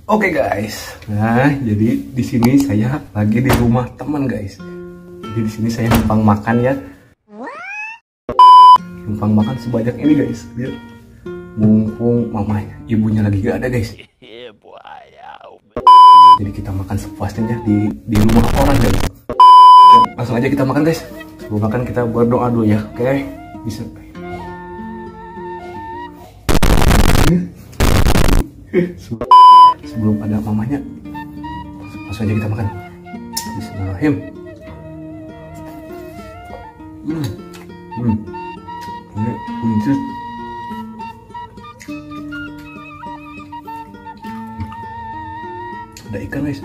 Oke guys, nah jadi di sini saya lagi di rumah teman guys. Jadi di sini saya numpang makan ya, numpang makan sebanyak ini guys. Biar mumpung mamanya, ibunya lagi gak ada guys. Jadi kita makan sepuasnya di rumah orang guys. Langsung aja kita makan guys. Sebelum makan kita berdoa dulu ya, oke? Bisa. Sebelum ada mamanya, langsung aja kita makan. Bismillahirrahmanirrahim. Ini kuncut. Ada ikan guys.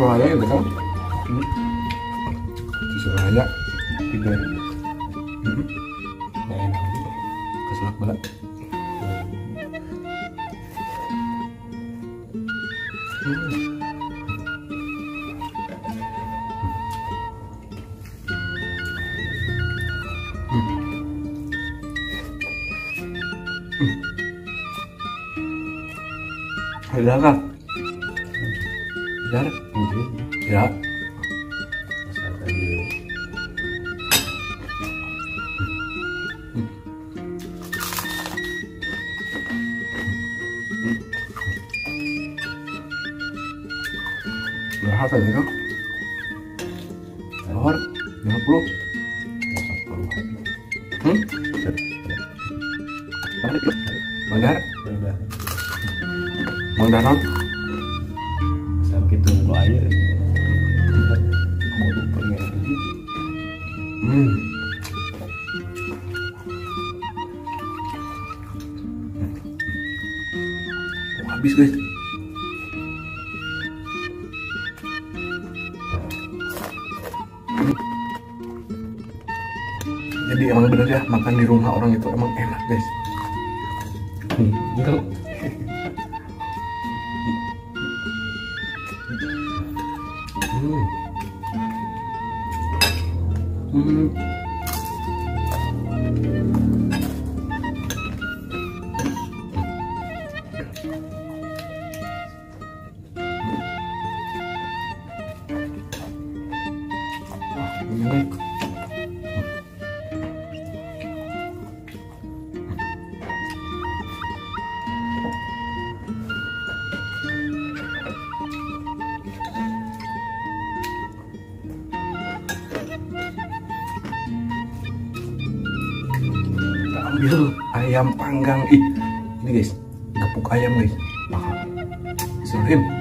Suaranya ya betul. Suaranya tiga. Keselak banget. Ada apa? Ada? Ya. Berapa itu? Telur 50. Bandar? Bandar? Sakit tunggu air. Habis guys. Jadi emang bener ya, makan di rumah orang itu emang enak guys. Gitu. Ambil ayam panggang ini guys, gepuk ayam guys, mahal. Bismillahirrahmanirrahim.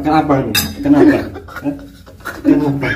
Kenapa nih? Kenapa? Hah? Kenapa?